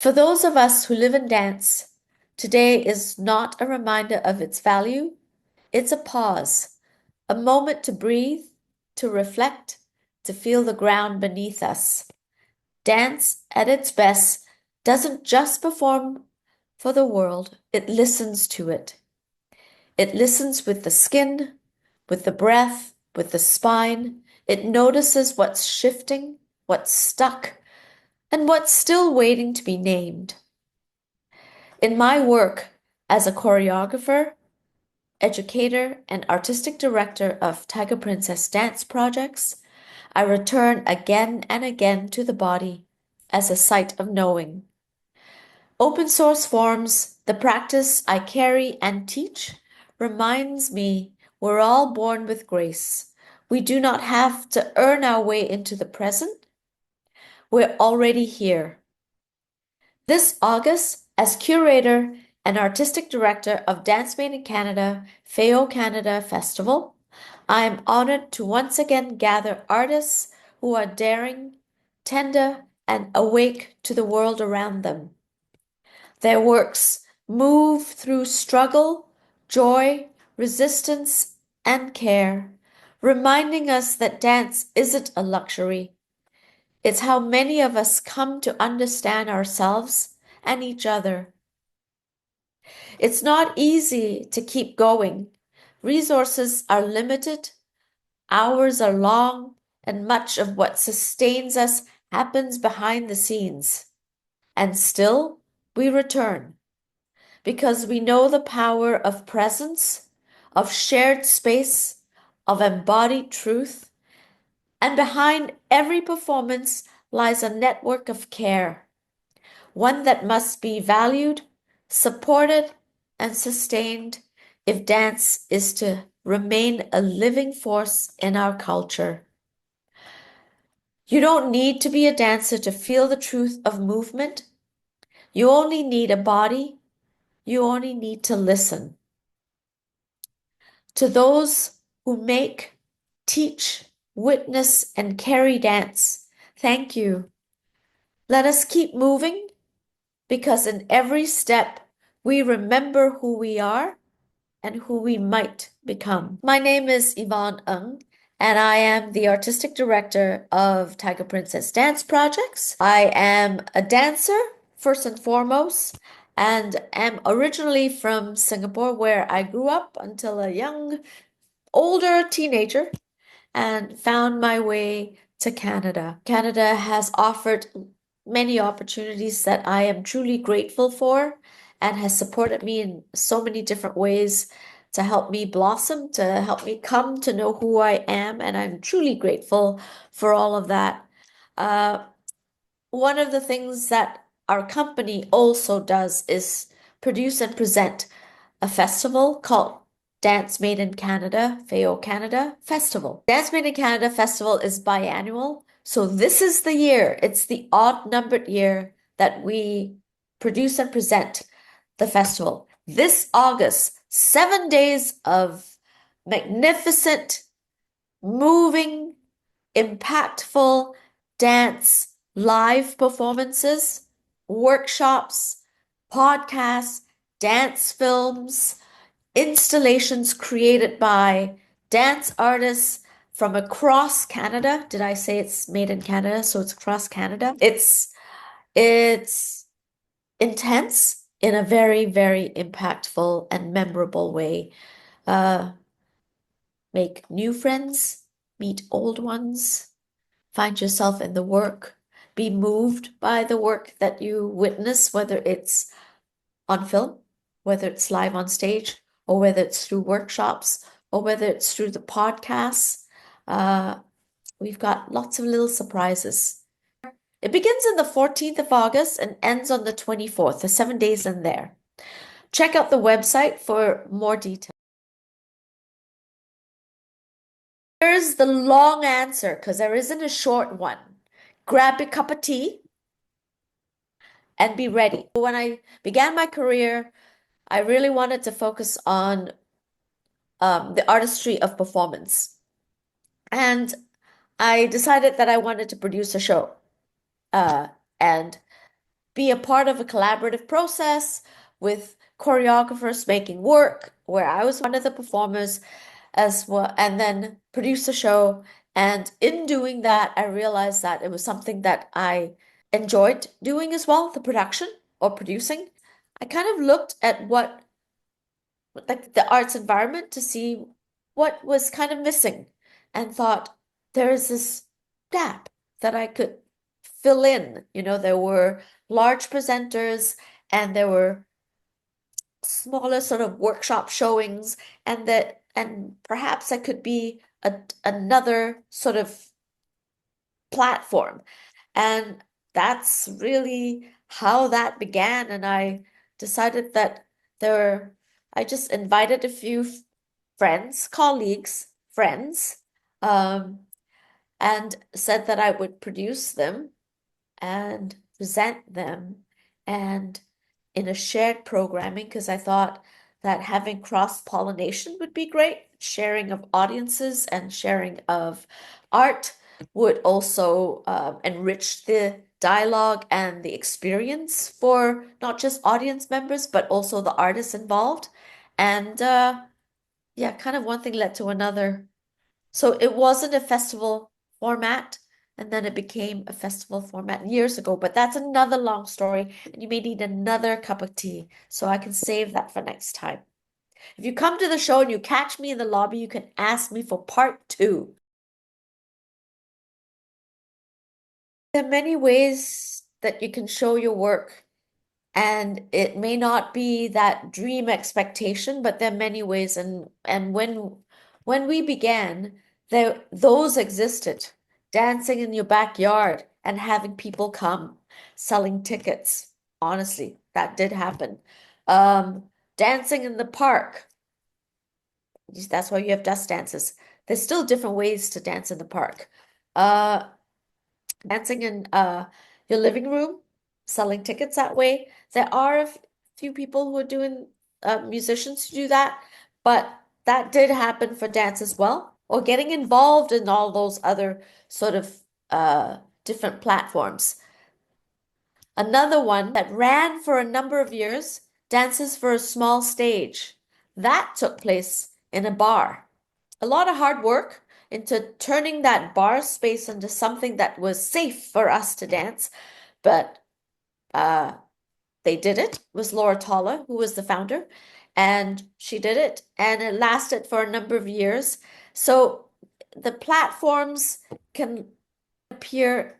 For those of us who live in dance, today is not a reminder of its value. It's a pause, a moment to breathe, to reflect, to feel the ground beneath us. Dance, at its best, doesn't just perform for the world, it listens to it. It listens with the skin, with the breath, with the spine. It notices what's shifting, what's stuck, and what's still waiting to be named. In my work as a choreographer, educator, and artistic director of Tiger Princess dance projects, I return again and again to the body as a site of knowing. Open source forms, the practice I carry and teach, reminds me we're all born with grace. We do not have to earn our way into the present. We're already here. This August, as curator and artistic director of Dance Made in Canada, fait Canada Festival, I am honored to once again gather artists who are daring, tender, and awake to the world around them. Their works move through struggle, joy, resistance, and care, reminding us that dance isn't a luxury. It's how many of us come to understand ourselves and each other. It's not easy to keep going. Resources are limited, hours are long, and much of what sustains us happens behind the scenes. And still, we return because we know the power of presence, of shared space, of embodied truth, and behind every performance lies a network of care, one that must be valued, supported, and sustained if dance is to remain a living force in our culture. You don't need to be a dancer to feel the truth of movement. You only need a body. You only need to listen. To those who make, teach, witness, and carry dance, thank you. Let us keep moving because in every step we remember who we are and who we might become. My name is Yvonne Ng, and I am the artistic director of Tiger Princess Dance Projects. I am a dancer, first and foremost, and am originally from Singapore, where I grew up until a older teenager and found my way to Canada. Canada has offered many opportunities that I am truly grateful for and has supported me in so many different ways to help me blossom, to help me come to know who I am, and I'm truly grateful for all of that. Uh, One of the things that our company also does is produce and present a festival called Dance Made in Canada, fait Canada Festival. Dance Made in Canada Festival is biannual, so this is the year, it's the odd numbered year that we produce and present the festival. This August, 7 days of magnificent, moving, impactful dance live performances, workshops, podcasts, dance films, installations created by dance artists from across Canada. Did I say it's made in Canada? So it's across Canada. It's intense in a very, very impactful and memorable way. Uh, Make new friends, meet old ones, find yourself in the work, be moved by the work that you witness, whether it's on film, whether it's live on stage, or whether it's through workshops, or whether it's through the podcasts. We've got lots of little surprises. It begins on the 14th of August and ends on the 24th, the 7 days in there. Check out the website for more details. Here's the long answer, because there isn't a short one. Grab a cup of tea and be ready. When I began my career, I really wanted to focus on the artistry of performance. And I decided that I wanted to produce a show. And be a part of a collaborative process with choreographers making work where I was one of the performers as well, and then produce a show. And in doing that, I realized that it was something that I enjoyed doing as well, the production or producing. I kind of looked at what like the arts environment to see what was kind of missing and thought there is this gap that I could fill in. You know, there were large presenters and there were smaller sort of workshop showings, and perhaps I could be another sort of platform. And that's really how that began. And I decided that I just invited a few friends, colleagues, friends, um, and said that I would produce them and present them and in a shared programming because I thought that having cross-pollination would be great. Sharing of audiences and sharing of art would also enrich the dialogue and the experience for not just audience members, but also the artists involved. And yeah, kind of one thing led to another. So it wasn't a festival format, and then it became a festival format years ago. But that's another long story, and you may need another cup of tea, so I can save that for next time. If you come to the show and you catch me in the lobby, you can ask me for part two. There are many ways that you can show your work. And it may not be that dream expectation, but there are many ways. And when we began, those existed. Dancing in your backyard and having people come, selling tickets. Honestly, that did happen. Dancing in the park. That's why you have dust dances. There's still different ways to dance in the park. Uh, Dancing in your living room, selling tickets that way. There are a few people who are doing musicians who do that, but that did happen for dance as well, or getting involved in all those other sort of different platforms. Another one that ran for a number of years, Dances for a Small Stage. That took place in a bar. A lot of hard work into turning that bar space into something that was safe for us to dance, but they did it. It was Laura Tolla, who was the founder, and she did it, and it lasted for a number of years. So the platforms can appear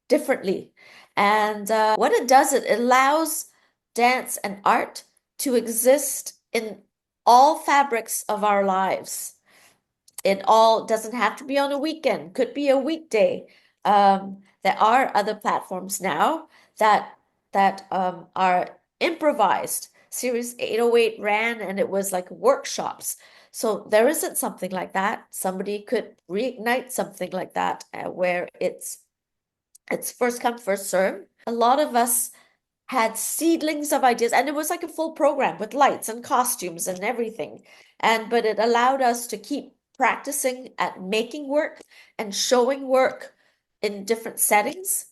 differently. And what it does, it allows dance and art to exist in all fabrics of our lives. It all doesn't have to be on a weekend, could be a weekday. There are other platforms now that are improvised. Series 808 ran and it was like workshops. So there isn't something like that. Somebody could reignite something like that where it's first come, first serve. A lot of us had seedlings of ideas, and it was like a full program with lights and costumes and everything. But it allowed us to keep practicing at making work and showing work in different settings.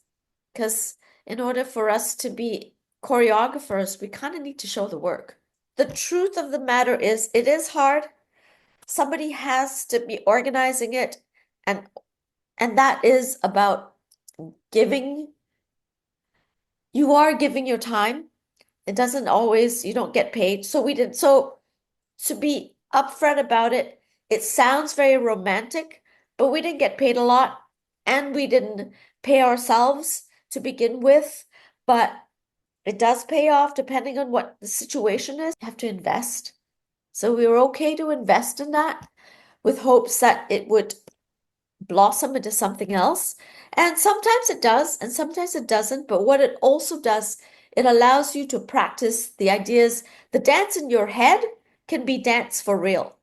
Because in order for us to be choreographers, we kind of need to show the work. The truth of the matter is, it is hard. Somebody has to be organizing it, and that is about giving. You are giving your time. It doesn't always, you don't get paid. So we did, so to be upfront about it, it sounds very romantic, but we didn't get paid a lot and we didn't pay ourselves to begin with. But it does pay off depending on what the situation is. You have to invest. So we were okay to invest in that with hopes that it would blossom into something else. And sometimes it does, and sometimes it doesn't. But what it also does, it allows you to practice the ideas. The dance in your head can be dance for real.